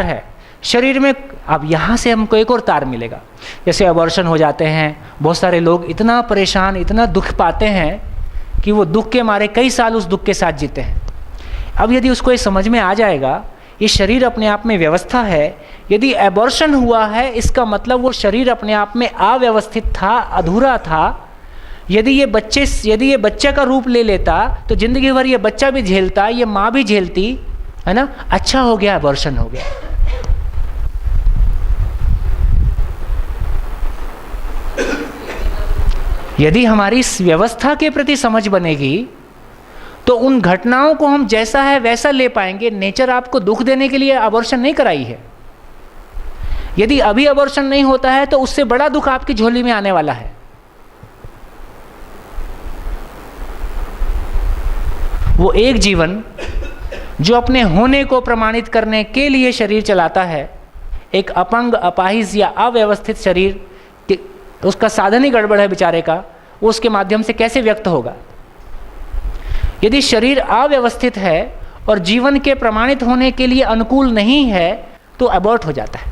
है शरीर में। अब यहाँ से हमको एक और तार मिलेगा, जैसे अबॉर्शन हो जाते हैं, बहुत सारे लोग इतना परेशान, इतना दुख पाते हैं कि वो दुख के मारे कई साल उस दुख के साथ जीते हैं। अब यदि उसको ये समझ में आ जाएगा ये शरीर अपने आप में व्यवस्था है, यदि एबॉर्शन हुआ है इसका मतलब वो शरीर अपने आप में अव्यवस्थित था, अधूरा था। यदि ये बच्चे का रूप ले लेता तो जिंदगी भर ये बच्चा भी झेलता, ये माँ भी झेलती, है ना। अच्छा हो गया एबॉर्शन हो गया। यदि हमारी इस व्यवस्था के प्रति समझ बनेगी तो उन घटनाओं को हम जैसा है वैसा ले पाएंगे। नेचर आपको दुख देने के लिए अबॉर्शन नहीं कराई है। यदि अभी अबॉर्शन नहीं होता है तो उससे बड़ा दुख आपकी झोली में आने वाला है। वो एक जीवन जो अपने होने को प्रमाणित करने के लिए शरीर चलाता है, एक अपंग, अपाहिज या अव्यवस्थित शरीर, उसका साधन ही गड़बड़ है बेचारे का, वो उसके माध्यम से कैसे व्यक्त होगा। यदि शरीर अव्यवस्थित है और जीवन के प्रमाणित होने के लिए अनुकूल नहीं है तो अबॉर्ट हो जाता है।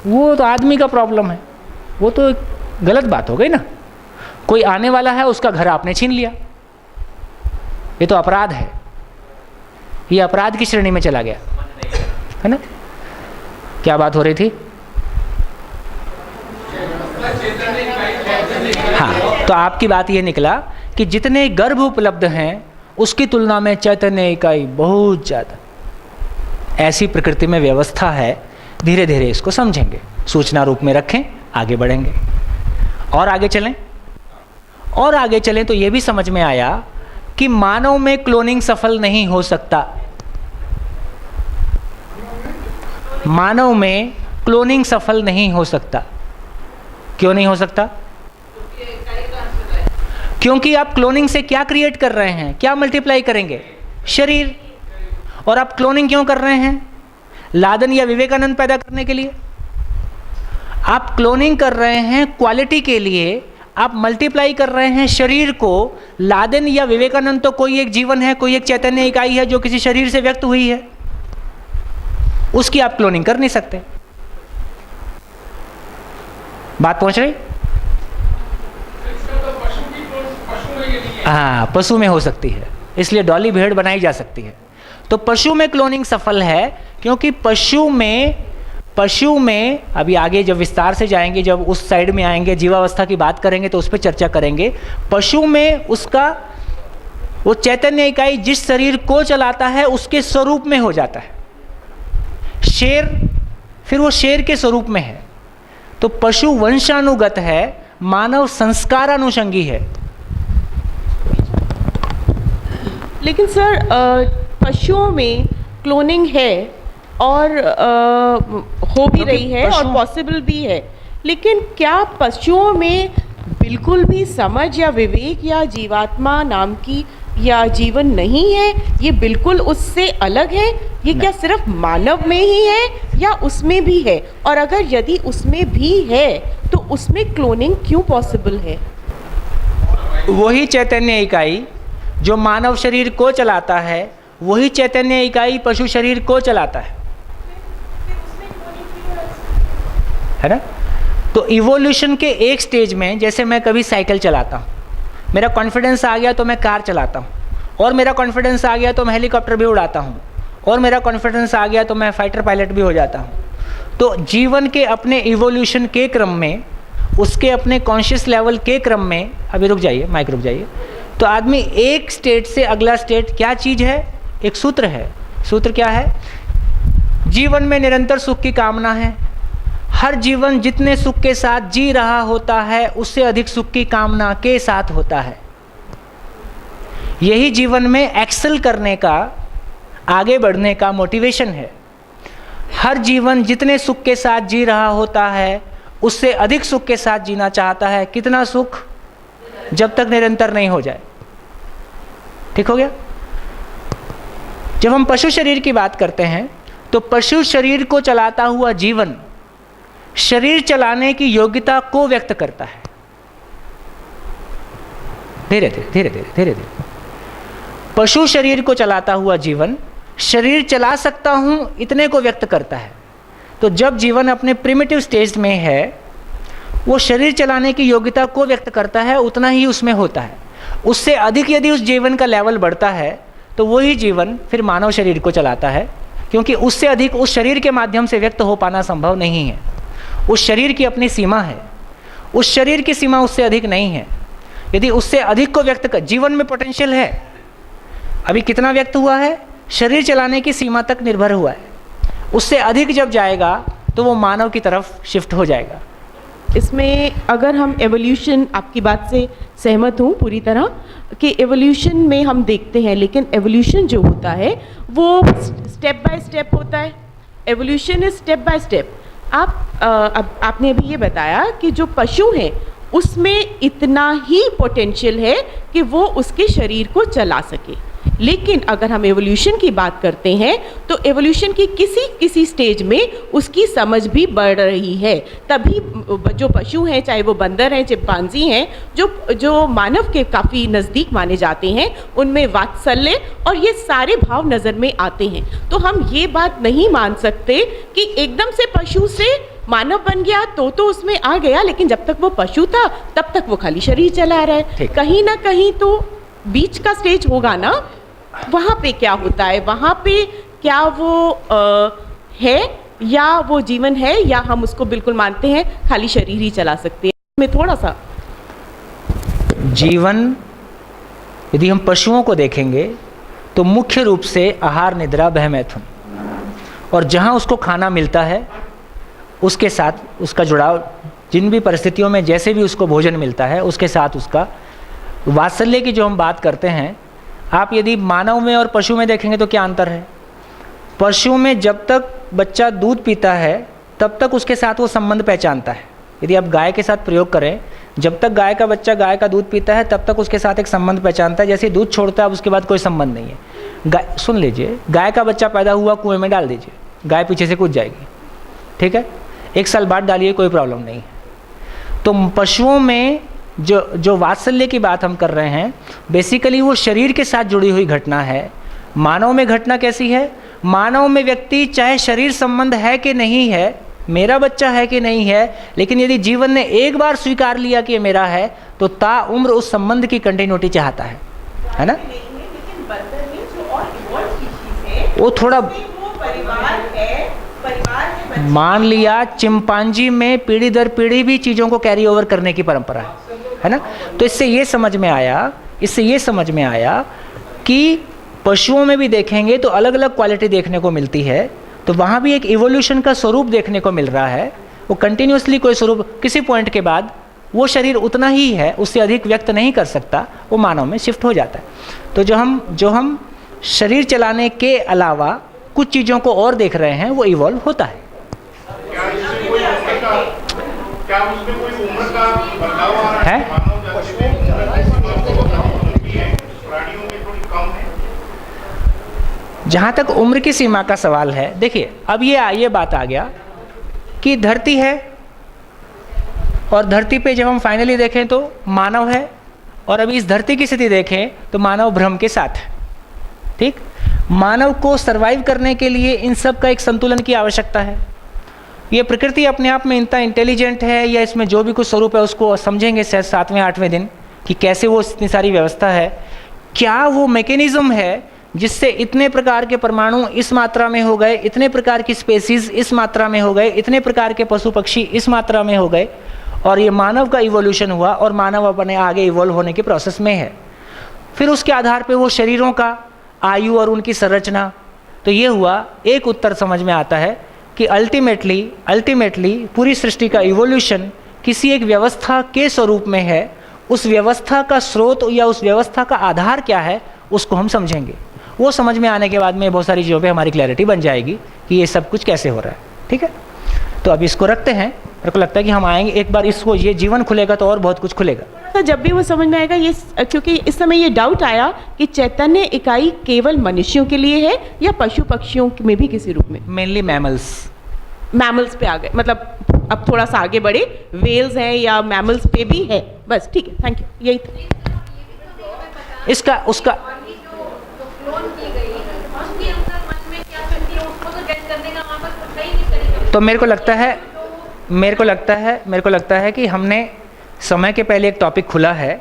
वो तो आदमी का प्रॉब्लम है, वो तो गलत बात हो गई ना। कोई आने वाला है, उसका घर आपने छीन लिया, ये तो अपराध है, ये अपराध की श्रेणी में चला गया, है ना। क्या बात हो रही थी? हाँ, तो आपकी बात ये निकला कि जितने गर्भ उपलब्ध हैं उसकी तुलना में चैतन्य इकाई बहुत ज़्यादा। ऐसी प्रकृति में व्यवस्था है। धीरे धीरे इसको समझेंगे, सूचना रूप में रखें, आगे बढ़ेंगे। और आगे चलें तो ये भी समझ में आया कि मानव में क्लोनिंग सफल नहीं हो सकता। मानव में क्लोनिंग सफल नहीं हो सकता। क्यों नहीं हो सकता? क्योंकि आप क्लोनिंग से क्या क्रिएट कर रहे हैं, क्या मल्टीप्लाई करेंगे? शरीर। और आप क्लोनिंग क्यों कर रहे हैं? लादेन या विवेकानंद पैदा करने के लिए। आप क्लोनिंग कर रहे हैं क्वालिटी के लिए, आप मल्टीप्लाई कर रहे हैं शरीर को। लादेन या विवेकानंद तो कोई एक जीवन है, कोई एक चैतन्य इकाई है जो किसी शरीर से व्यक्त हुई है, उसकी आप क्लोनिंग कर नहीं सकते। बात पहुंच रही? हाँ, पशु में हो सकती है, इसलिए डॉली भेड़ बनाई जा सकती है। तो पशु में क्लोनिंग सफल है क्योंकि पशु में अभी आगे जब विस्तार से जाएंगे, जब उस साइड में आएंगे, जीवावस्था की बात करेंगे तो उस पर चर्चा करेंगे। पशु में उसका वो चैतन्य इकाई जिस शरीर को चलाता है उसके स्वरूप में हो जाता है। शेर, फिर वो शेर के स्वरूप में है। तो पशु वंशानुगत है, मानव संस्कारानुषंगी है। लेकिन सर, पशुओं में क्लोनिंग है और हो भी रही है और पॉसिबल भी है, लेकिन क्या पशुओं में बिल्कुल भी समझ या विवेक या जीवात्मा नाम की या जीवन नहीं है? ये बिल्कुल उससे अलग है? ये क्या सिर्फ मानव में ही है या उसमें भी है? और अगर यदि उसमें भी है तो उसमें क्लोनिंग क्यों पॉसिबल है? वही चैतन्य इकाई जो मानव शरीर को चलाता है, वही चैतन्य इकाई पशु शरीर को चलाता है ना। तो इवोल्यूशन के एक स्टेज में, जैसे मैं कभी साइकिल चलाता हूँ, मेरा कॉन्फिडेंस आ गया तो मैं कार चलाता हूँ, और मेरा कॉन्फिडेंस आ गया तो मैं हेलीकॉप्टर भी उड़ाता हूँ, और मेरा कॉन्फिडेंस आ गया तो मैं फाइटर पायलट भी हो जाता हूँ। तो जीवन के अपने इवोल्यूशन के क्रम में, उसके अपने कॉन्शियस लेवल के क्रम में, अभी रुक जाइए, माइक रुक जाइए, तो आदमी एक स्टेट से अगला स्टेट, क्या चीज़ है? एक सूत्र है। सूत्र क्या है? जीवन में निरंतर सुख की कामना है। हर जीवन जितने सुख के साथ जी रहा होता है उससे अधिक सुख की कामना के साथ होता है। यही जीवन में एक्सेल करने का, आगे बढ़ने का मोटिवेशन है। हर जीवन जितने सुख के साथ जी रहा होता है उससे अधिक सुख के साथ जीना चाहता है। कितना सुख? जब तक निरंतर नहीं हो जाए। ठीक हो गया? जब हम पशु शरीर की बात करते हैं तो पशु शरीर को चलाता हुआ जीवन शरीर चलाने की योग्यता को व्यक्त करता है। धीरे धीरे धीरे धीरे धीरे धीरे पशु शरीर को चलाता हुआ जीवन शरीर चला सकता हूँ इतने को व्यक्त करता है। तो जब जीवन अपने प्रिमिटिव स्टेज में है, वो शरीर चलाने की योग्यता को व्यक्त करता है, उतना ही उसमें होता है। उससे अधिक यदि उस जीवन का लेवल बढ़ता है तो वही जीवन फिर मानव शरीर को चलाता है, क्योंकि उससे अधिक उस शरीर के माध्यम से व्यक्त हो पाना संभव नहीं है। उस शरीर की अपनी सीमा है, उस शरीर की सीमा उससे अधिक नहीं है। यदि उससे अधिक को व्यक्त कर, जीवन में पोटेंशियल है, अभी कितना व्यक्त हुआ है, शरीर चलाने की सीमा तक निर्भर हुआ है। उससे अधिक जब जाएगा तो वो मानव की तरफ शिफ्ट हो जाएगा। इसमें अगर हम एवोल्यूशन, आपकी बात से सहमत हूँ पूरी तरह कि एवोल्यूशन में हम देखते हैं, लेकिन एवोल्यूशन जो होता है वो स्टेप बाय स्टेप होता है। Evolution is step by step. आपने अभी ये बताया कि जो पशु हैं उसमें इतना ही पोटेंशियल है कि वो उसके शरीर को चला सके, लेकिन अगर हम एवोल्यूशन की बात करते हैं तो एवोल्यूशन की किसी स्टेज में उसकी समझ भी बढ़ रही है। तभी जो पशु हैं, चाहे वो बंदर हैं, चिंपांजी हैं, जो मानव के काफ़ी नज़दीक माने जाते हैं, उनमें वात्सल्य और ये सारे भाव नज़र में आते हैं। तो हम ये बात नहीं मान सकते कि एकदम से पशु से मानव बन गया तो उसमें आ गया, लेकिन जब तक वो पशु था तब तक वो खाली शरीर चला रहा है। कहीं ना कहीं तो बीच का स्टेज होगा ना, वहाँ पे क्या होता है, वहाँ पे क्या वो है या वो जीवन है, या हम उसको बिल्कुल मानते हैं खाली शरीर ही चला सकते हैं। में थोड़ा सा जीवन, यदि हम पशुओं को देखेंगे तो मुख्य रूप से आहार, निद्रा, भय, मैथुन, और जहाँ उसको खाना मिलता है उसके साथ उसका जुड़ाव, जिन भी परिस्थितियों में जैसे भी उसको भोजन मिलता है उसके साथ उसका वात्सल्य की जो हम बात करते हैं, आप यदि मानव में और पशु में देखेंगे तो क्या अंतर है। पशु में जब तक बच्चा दूध पीता है तब तक उसके साथ वो संबंध पहचानता है। यदि आप गाय के साथ प्रयोग करें, जब तक गाय का बच्चा गाय का दूध पीता है तब तक उसके साथ एक संबंध पहचानता है। जैसे दूध छोड़ता है उसके बाद कोई संबंध नहीं है। गाय, सुन लीजिए, गाय का बच्चा पैदा हुआ, कुएं में डाल दीजिए, गाय पीछे से कूद जाएगी, ठीक है। 1 साल बाद डालिए, कोई प्रॉब्लम नहीं है। तो पशुओं में जो वात्सल्य की बात हम कर रहे हैं, बेसिकली वो शरीर के साथ जुड़ी हुई घटना है। मानव में घटना कैसी है, मानव में व्यक्ति चाहे शरीर संबंध है कि नहीं है, मेरा बच्चा है कि नहीं है, लेकिन यदि जीवन ने एक बार स्वीकार लिया कि ये मेरा है तो ता उम्र उस संबंध की कंटिन्यूटी चाहता है ना। वो थोड़ा मान लिया, चिंपांजी में पीढ़ी दर पीढ़ी भी चीज़ों को कैरी ओवर करने की परंपरा है ना। तो इससे ये समझ में आया कि पशुओं में भी देखेंगे तो अलग अलग क्वालिटी देखने को मिलती है। तो वहाँ भी एक इवोल्यूशन का स्वरूप देखने को मिल रहा है। वो कंटिन्यूसली कोई स्वरूप, किसी पॉइंट के बाद वो शरीर उतना ही है, उससे अधिक व्यक्त नहीं कर सकता, वो मानव में शिफ्ट हो जाता है। तो जो हम शरीर चलाने के अलावा कुछ चीज़ों को और देख रहे हैं, वो इवॉल्व होता है। क्या उसमें कोई उम्र का बदलाव आ रहा है? प्राणियों में थोड़ी कम है। जहाँ तक उम्र की सीमा का सवाल है, देखिए अब ये बात आ गया कि धरती है, और धरती पे जब हम फाइनली देखें तो मानव है, और अभी इस धरती की स्थिति देखें तो मानव भ्रम के साथ है, ठीक। मानव को सरवाइव करने के लिए इन सब का एक संतुलन की आवश्यकता है। ये प्रकृति अपने आप में इतना इंटेलिजेंट है, या इसमें जो भी कुछ स्वरूप है उसको समझेंगे शायद 7वें 8वें दिन कि कैसे वो इतनी सारी व्यवस्था है। क्या वो मैकेनिज्म है जिससे इतने प्रकार के परमाणु इस मात्रा में हो गए, इतने प्रकार की स्पेसीज इस मात्रा में हो गए, इतने प्रकार के पशु पक्षी इस मात्रा में हो गए, और ये मानव का इवोल्यूशन हुआ, और मानव अपने आगे इवॉल्व होने के प्रोसेस में है। फिर उसके आधार पे वो शरीरों का आयु और उनकी संरचना, तो ये हुआ एक उत्तर समझ में आता है कि अल्टीमेटली पूरी सृष्टि का इवोल्यूशन किसी एक व्यवस्था के स्वरूप में है। उस व्यवस्था का स्रोत या उस व्यवस्था का आधार क्या है उसको हम समझेंगे। वो समझ में आने के बाद में बहुत सारी चीज़ों पे हमारी क्लैरिटी बन जाएगी कि ये सब कुछ कैसे हो रहा है, ठीक है। तो अब इसको रखते हैं, मेरे को लगता है कि हम आएंगे एक बार, इसको ये जीवन खुलेगा तो और बहुत कुछ खुलेगा। तो जब भी वो समझ में आएगा ये, क्योंकि इस समय ये डाउट आया कि चैतन्य इकाई केवल मनुष्यों के लिए है या पशु पक्षियों में भी किसी रूप में। मेनली मैमल्स पे आ गए, मतलब अब थोड़ा सा आगे बढ़े, वेल्स हैं या मैमल्स पे भी है, बस ठीक है, थैंक यू, यही था इसका उसका जो क्लोन की गई उसके अंदर तो मेरे को लगता है कि हमने समय के पहले एक टॉपिक खुला है।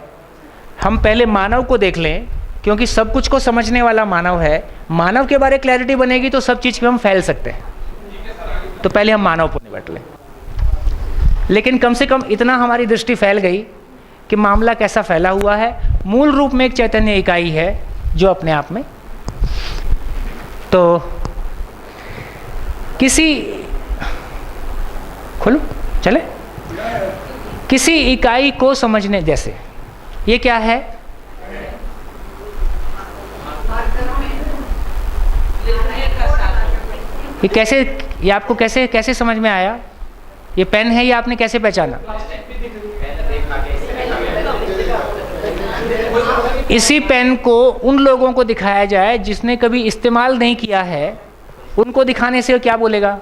हम पहले मानव को देख लें, क्योंकि सब कुछ को समझने वाला मानव है। मानव के बारे क्लैरिटी बनेगी तो सब चीज़ पे हम फैल सकते हैं। तो पहले हम मानव को निपट लें, लेकिन कम से कम इतना हमारी दृष्टि फैल गई कि मामला कैसा फैला हुआ है। मूल रूप में एक चैतन्य इकाई है जो अपने आप में, तो किसी इकाई को समझने जैसे, ये क्या है? ये आपको कैसे समझ में आया? ये पेन है, ये आपने कैसे पहचाना? इसी पेन को उन लोगों को दिखाया जाए जिसने कभी इस्तेमाल नहीं किया है, उनको दिखाने से क्या बोलेगा?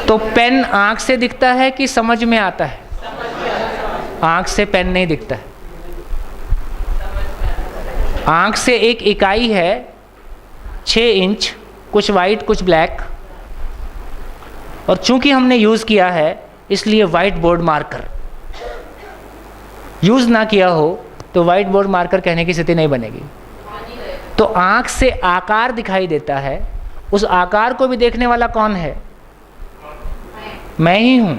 तो पेन आंख से दिखता है कि समझ में आता है? आंख से पेन नहीं दिखता है। आंख से एक इकाई है 6 इंच, कुछ वाइट कुछ ब्लैक, और चूंकि हमने यूज़ किया है इसलिए वाइट बोर्ड मार्कर। यूज़ ना किया हो तो वाइट बोर्ड मार्कर कहने की स्थिति नहीं बनेगी। तो आंख से आकार दिखाई देता है, उस आकार को भी देखने वाला कौन है? मैं ही हूँ,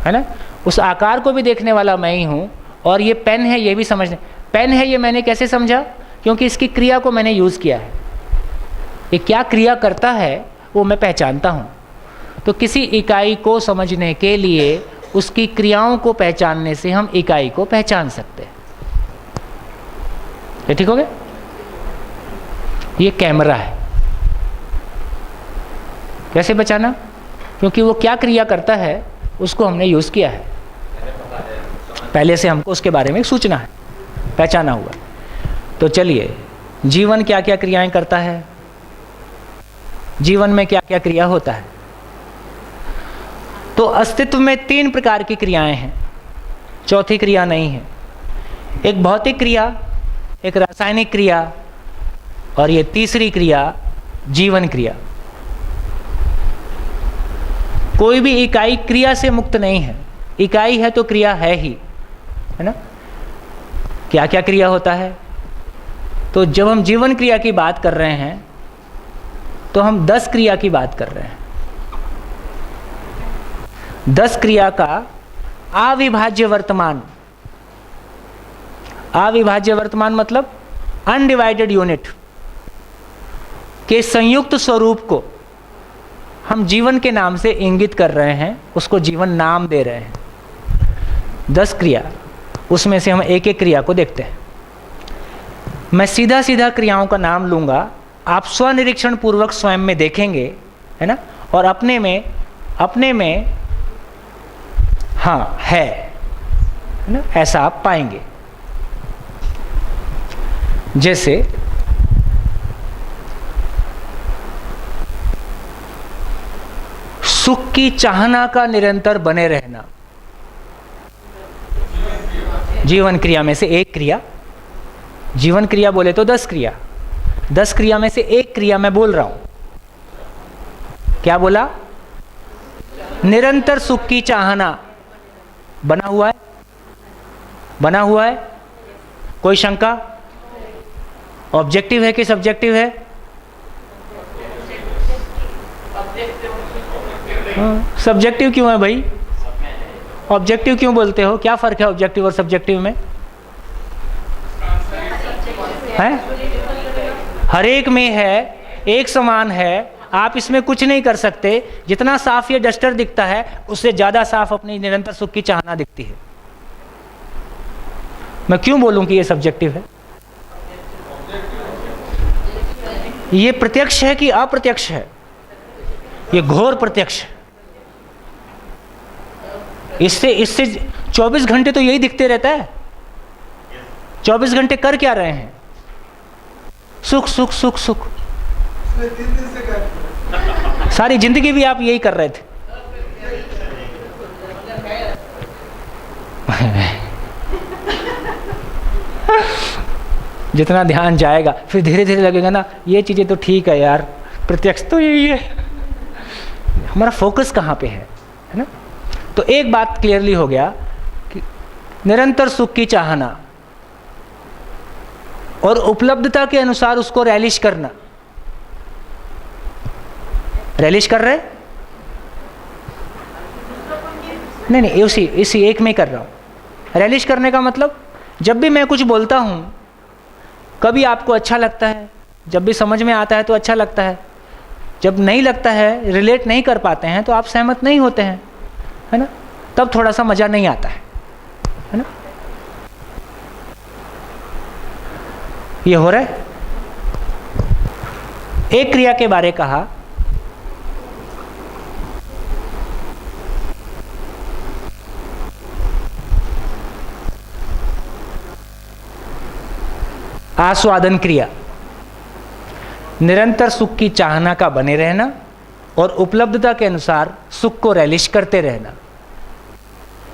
है ना? उस आकार को भी देखने वाला मैं ही हूँ। और ये पेन है, ये भी समझने, पेन है ये मैंने कैसे समझा? क्योंकि इसकी क्रिया को मैंने यूज़ किया है। ये क्या क्रिया करता है वो मैं पहचानता हूँ। तो किसी इकाई को समझने के लिए उसकी क्रियाओं को पहचानने से हम इकाई को पहचान सकते हैं। ये ठीक हो गया? ये कैमरा है, कैसे पहचाना? क्योंकि वो क्या क्रिया करता है उसको हमने यूज़ किया है, पहले से हमको उसके बारे में सूचना है, पहचाना हुआ। तो चलिए, जीवन क्या क्या क्रियाएं करता है, जीवन में क्या क्या क्रिया होता है? तो अस्तित्व में 3 प्रकार की क्रियाएं हैं, चौथी क्रिया नहीं है। एक भौतिक क्रिया, एक रासायनिक क्रिया, और ये तीसरी क्रिया जीवन क्रिया। कोई भी इकाई क्रिया से मुक्त नहीं है। इकाई है तो क्रिया है ही, है ना? क्या क्या क्रिया होता है? तो जब हम जीवन क्रिया की बात कर रहे हैं तो हम 10 क्रिया की बात कर रहे हैं। 10 क्रिया का अविभाज्य वर्तमान, अविभाज्य वर्तमान मतलब अनडिवाइडेड यूनिट के संयुक्त स्वरूप को हम जीवन के नाम से इंगित कर रहे हैं, उसको जीवन नाम दे रहे हैं। 10 क्रिया, उसमें से हम एक एक क्रिया को देखते हैं। मैं सीधा सीधा क्रियाओं का नाम लूँगा, आप स्वनिरीक्षण पूर्वक स्वयं में देखेंगे, है ना? और अपने में हाँ है ना, ऐसा आप पाएंगे। जैसे सुख की चाहना का निरंतर बने रहना, जीवन क्रिया में से एक क्रिया। जीवन क्रिया बोले तो 10 क्रिया, 10 क्रिया में से एक क्रिया मैं बोल रहा हूं। क्या बोला? निरंतर सुख की चाहना बना हुआ है, बना हुआ है। कोई शंका? ऑब्जेक्टिव है कि सब्जेक्टिव है? सब्जेक्टिव क्यों है भाई? ऑब्जेक्टिव क्यों बोलते हो? क्या फर्क है ऑब्जेक्टिव और सब्जेक्टिव में? है? हर एक में है, एक समान है। आप इसमें कुछ नहीं कर सकते। जितना साफ ये डस्टर दिखता है उससे ज़्यादा साफ अपनी निरंतर सुख की चाहना दिखती है। मैं क्यों बोलूं कि ये सब्जेक्टिव है? ये प्रत्यक्ष है कि अप्रत्यक्ष है? ये घोर प्रत्यक्ष है। इससे 24 घंटे तो यही दिखते रहता है। 24 घंटे कर क्या रहे हैं? सुख सुख सुख सुख। सारी जिंदगी भी आप यही कर रहे थे। जितना ध्यान जाएगा फिर धीरे धीरे लगेगा ना ये चीज़ें तो ठीक है यार, प्रत्यक्ष तो यही है। हमारा फोकस कहाँ पे है ना? तो एक बात क्लियरली हो गया कि निरंतर सुख की चाहना और उपलब्धता के अनुसार उसको रैलिश करना। रैलिश कर रहे? नहीं, इसी एक में कर रहा हूं। रैलिश करने का मतलब जब भी मैं कुछ बोलता हूं, कभी आपको अच्छा लगता है, जब भी समझ में आता है तो अच्छा लगता है, जब नहीं लगता है, रिलेट नहीं कर पाते हैं तो आप सहमत नहीं होते हैं, है ना? तब थोड़ा सा मज़ा नहीं आता है ना? ये हो रहा है। एक क्रिया के बारे कहा, आस्वादन क्रिया। निरंतर सुख की चाहना का बने रहना और उपलब्धता के अनुसार सुख को रैलिश करते रहना।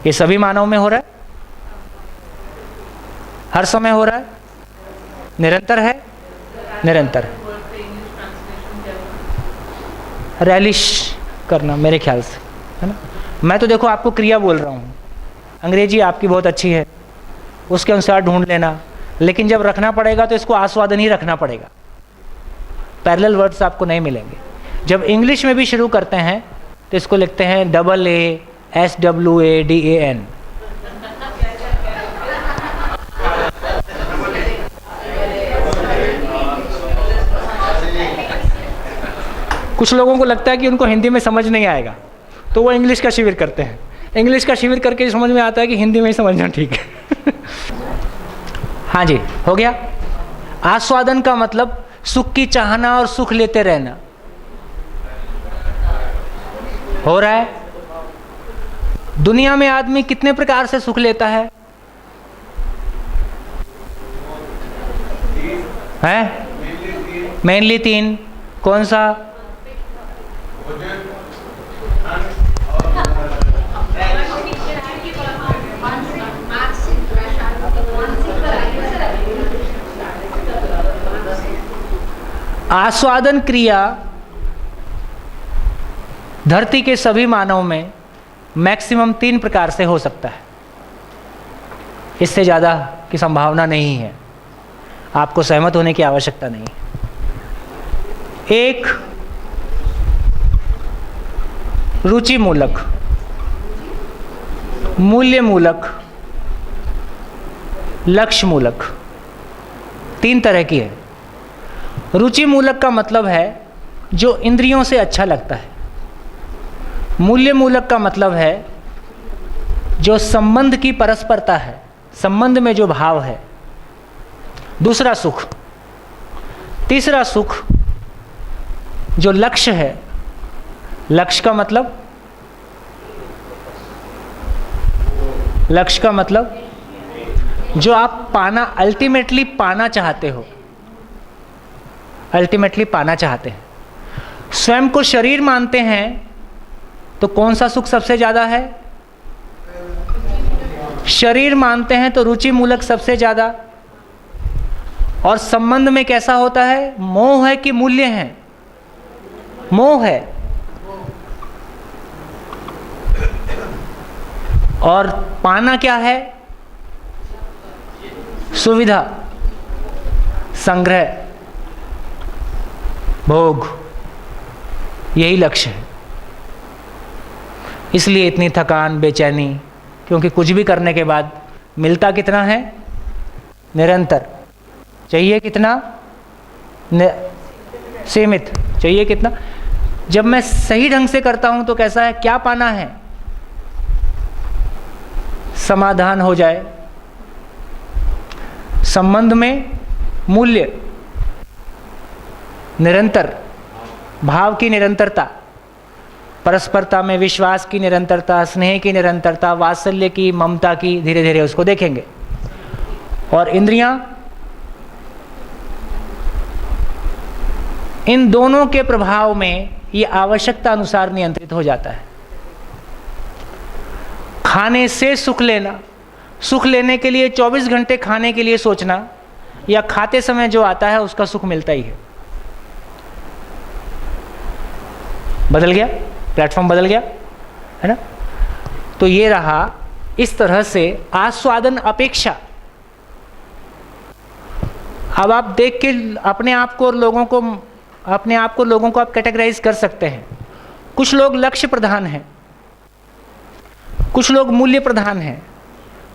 ये सभी मानव में हो रहा है, हर समय हो रहा है, निरंतर है, निरंतर है। रैलिश करना मेरे ख्याल से, है ना? मैं तो देखो आपको क्रिया बोल रहा हूँ, अंग्रेजी आपकी बहुत अच्छी है, उसके अनुसार ढूंढ लेना, लेकिन जब रखना पड़ेगा तो इसको आस्वादन ही रखना पड़ेगा। पैरेलल वर्ड्स आपको नहीं मिलेंगे। जब इंग्लिश में भी शुरू करते हैं तो इसको लिखते हैं AASWADAN। कुछ लोगों को लगता है कि उनको हिंदी में समझ नहीं आएगा तो वो इंग्लिश का शिविर करते हैं। इंग्लिश का शिविर करके समझ में आता है कि हिंदी में ही समझना ठीक है। हाँ जी, हो गया। आस्वादन का मतलब सुख की चाहना और सुख लेते रहना। हो रहा है। दुनिया में आदमी कितने प्रकार से सुख लेता है? मेनली 3। कौन सा? आस्वादन क्रिया धरती के सभी मानव में मैक्सिमम 3 प्रकार से हो सकता है, इससे ज़्यादा की संभावना नहीं है। आपको सहमत होने की आवश्यकता नहीं। एक, रुचि मूलक, मूल्य मूलक, लक्ष्य मूलक। 3 तरह की है। रुचि मूलक का मतलब है जो इंद्रियों से अच्छा लगता है। मूल्य मूलक का मतलब है जो संबंध की परस्परता है, संबंध में जो भाव है। दूसरा सुख। तीसरा सुख जो लक्ष्य है। लक्ष्य का मतलब, लक्ष्य का मतलब जो आप पाना, अल्टीमेटली पाना चाहते हो, अल्टीमेटली पाना चाहते हैं। स्वयं को शरीर मानते हैं तो कौन सा सुख सबसे ज़्यादा है? शरीर मानते हैं तो रुचि मूलक सबसे ज़्यादा। और संबंध में कैसा होता है? मोह है कि मूल्य है? मोह है। और पाना क्या है? सुविधा, संग्रह, भोग, यही लक्ष्य है। इसलिए इतनी थकान, बेचैनी, क्योंकि कुछ भी करने के बाद मिलता कितना है? निरंतर। चाहिए कितना? सीमित। चाहिए कितना? जब मैं सही ढंग से करता हूं तो कैसा है? क्या पाना है? समाधान हो जाए, संबंध में मूल्य, निरंतर, भाव की निरंतरता, परस्परता में विश्वास की निरंतरता, स्नेह की निरंतरता, वात्सल्य की, ममता की, धीरे धीरे उसको देखेंगे। और इंद्रियां, इन दोनों के प्रभाव में ये आवश्यकता अनुसार नियंत्रित हो जाता है। खाने से सुख लेना, सुख लेने के लिए 24 घंटे खाने के लिए सोचना, या खाते समय जो आता है उसका सुख मिलता ही है। बदल गया, प्लेटफॉर्म बदल गया, है ना। तो ये रहा इस तरह से आस्वादन अपेक्षा। अब आप देख के अपने आप को और लोगों को आप कैटेगराइज कर सकते हैं। कुछ लोग लक्ष्य प्रधान हैं, कुछ लोग मूल्य प्रधान हैं,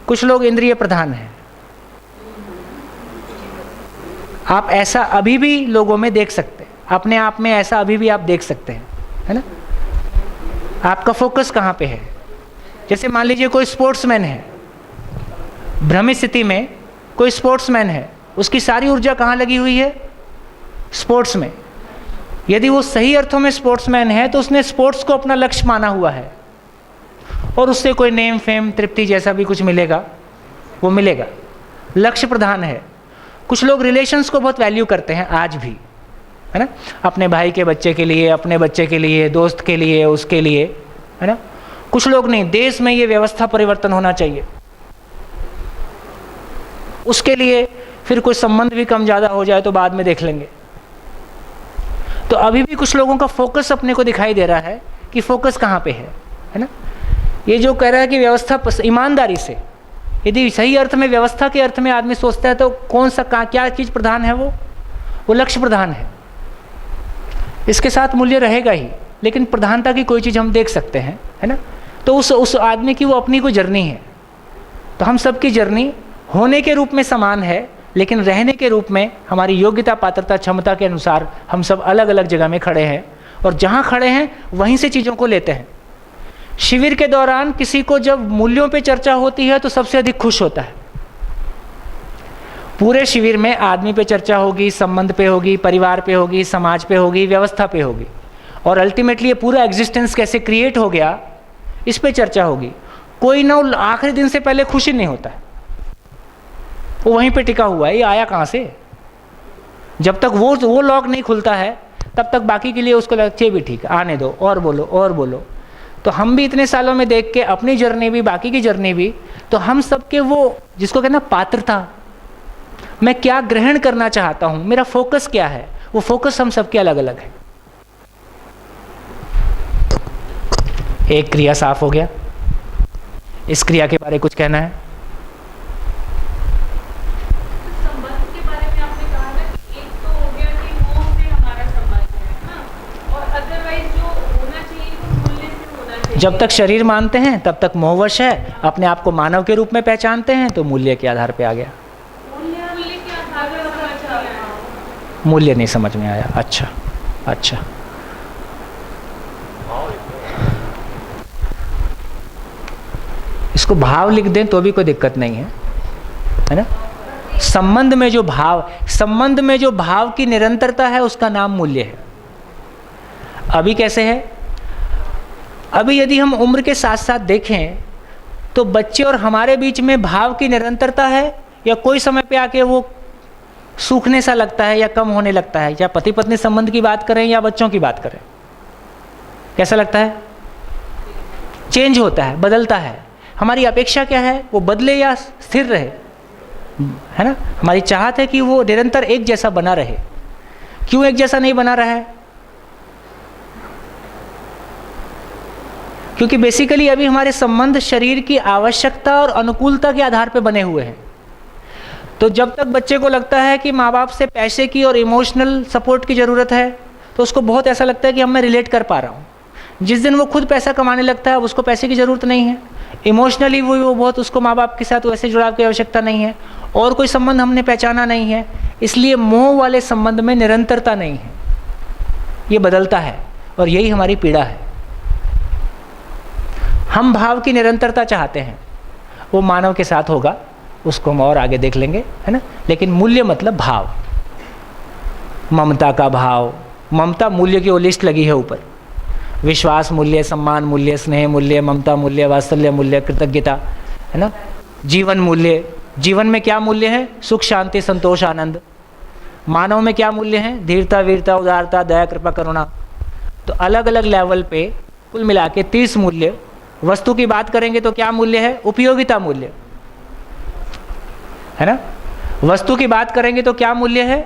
कुछ लोग इंद्रिय प्रधान हैं। आप ऐसा अभी भी लोगों में देख सकते हैं, अपने आप में ऐसा अभी भी आप देख सकते हैं, है ना। आपका फोकस कहाँ पे है? जैसे मान लीजिए कोई स्पोर्ट्समैन है, भ्रमित स्थिति में कोई स्पोर्ट्समैन है, उसकी सारी ऊर्जा कहाँ लगी हुई है? स्पोर्ट्स में। यदि वो सही अर्थों में स्पोर्ट्समैन है तो उसने स्पोर्ट्स को अपना लक्ष्य माना हुआ है और उससे कोई नेम फेम तृप्ति जैसा भी कुछ मिलेगा वो मिलेगा, लक्ष्य प्रधान है। कुछ लोग रिलेशंस को बहुत वैल्यू करते हैं आज भी, है ना, अपने भाई के बच्चे के लिए, अपने बच्चे के लिए, दोस्त के लिए, उसके लिए, है ना। कुछ लोग नहीं, देश में ये व्यवस्था परिवर्तन होना चाहिए, उसके लिए फिर कोई संबंध भी कम ज़्यादा हो जाए तो बाद में देख लेंगे। तो अभी भी कुछ लोगों का फोकस अपने को दिखाई दे रहा है कि फोकस कहाँ पे है ना। ये जो कह रहा है कि व्यवस्था ईमानदारी से, यदि सही अर्थ में व्यवस्था के अर्थ में आदमी सोचता है तो कौन सा क्या चीज़ प्रधान है? वो लक्ष्य प्रधान है। इसके साथ मूल्य रहेगा ही, लेकिन प्रधानता की कोई चीज़ हम देख सकते हैं, है ना। तो उस आदमी की वो अपनी कोई जर्नी है। तो हम सबकी जर्नी होने के रूप में समान है, लेकिन रहने के रूप में हमारी योग्यता, पात्रता, क्षमता के अनुसार हम सब अलग अलग जगह में खड़े हैं और जहाँ खड़े हैं वहीं से चीज़ों को लेते हैं। शिविर के दौरान किसी को जब मूल्यों पे चर्चा होती है तो सबसे अधिक खुश होता है। पूरे शिविर में आदमी पे चर्चा होगी, संबंध पे होगी, परिवार पे होगी, समाज पे होगी, व्यवस्था पे होगी, और अल्टीमेटली ये पूरा एग्जिस्टेंस कैसे क्रिएट हो गया इस पे चर्चा होगी। कोई ना आखिरी दिन से पहले खुशी नहीं होता है, वो वहीं पे टिका हुआ है, ये आया कहाँ से। जब तक वो लॉक नहीं खुलता है तब तक बाकी के लिए उसको लगता है भी ठीक है, आने दो, और बोलो और बोलो। तो हम भी इतने सालों में देख के अपनी जर्नी भी, बाकी की जर्नी भी, तो हम सबके वो जिसको कहना पात्रता, मैं क्या ग्रहण करना चाहता हूँ, मेरा फोकस क्या है, वो फोकस हम सबके अलग अलग है। एक क्रिया साफ हो गया। इस क्रिया के बारे में कुछ कहना है? संबंध के बारे में आपने कहा ना कि एक तो हो गया कि मोह से हमारा संबंध है, हाँ, और अदरवाइज जो होना चाहिए वो मूल्य से होना चाहिए। जब तक शरीर मानते हैं तब तक मोहवश है, अपने आप को मानव के रूप में पहचानते हैं तो मूल्य के आधार पे आ गया। मूल्य के आधार पर समझ आया। मूल्य नहीं समझ में आया। अच्छा अच्छा, इसको भाव लिख दें तो भी कोई दिक्कत नहीं है ना। संबंध में जो भाव की निरंतरता है उसका नाम मूल्य है। अभी कैसे है? अभी यदि हम उम्र के साथ साथ देखें तो बच्चे और हमारे बीच में भाव की निरंतरता है, या कोई समय पे आके वो सूखने सा लगता है या कम होने लगता है। या पति पत्नी संबंध की बात करें या बच्चों की बात करें, कैसा लगता है? चेंज होता है, बदलता है। हमारी अपेक्षा क्या है? वो बदले या स्थिर रहे, है ना। हमारी चाहत है कि वो निरंतर एक जैसा बना रहे। क्यों एक जैसा नहीं बना रहा है? क्योंकि बेसिकली अभी हमारे संबंध शरीर की आवश्यकता और अनुकूलता के आधार पर बने हुए हैं। तो जब तक बच्चे को लगता है कि माँ बाप से पैसे की और इमोशनल सपोर्ट की ज़रूरत है तो उसको बहुत ऐसा लगता है कि हम मैं रिलेट कर पा रहा हूँ। जिस दिन वो खुद पैसा कमाने लगता है, अब उसको पैसे की ज़रूरत नहीं है, इमोशनली वो बहुत, उसको माँ बाप के साथ वैसे जुड़ाव की आवश्यकता नहीं है, और कोई संबंध हमने पहचाना नहीं है, इसलिए मोह वाले संबंध में निरंतरता नहीं है, ये बदलता है, और यही हमारी पीड़ा है। हम भाव की निरंतरता चाहते हैं, वो मानव के साथ होगा, उसको हम और आगे देख लेंगे, है ना। लेकिन मूल्य मतलब भाव, ममता का भाव, ममता मूल्य की वो लिस्ट लगी है ऊपर। विश्वास मूल्य, सम्मान मूल्य, स्नेह मूल्य, ममता मूल्य, वात्सल्य मूल्य, कृतज्ञता, है ना। जीवन मूल्य, जीवन में क्या मूल्य है? सुख, शांति, संतोष, आनंद। मानव में क्या मूल्य है? धीरता, वीरता, उदारता, दया, कृपा, करुणा। तो अलग अलग लेवल पे कुल मिला के 30 मूल्य। वस्तु की बात करेंगे तो क्या मूल्य है? उपयोगिता मूल्य, है ना। वस्तु की बात करेंगे तो क्या मूल्य है?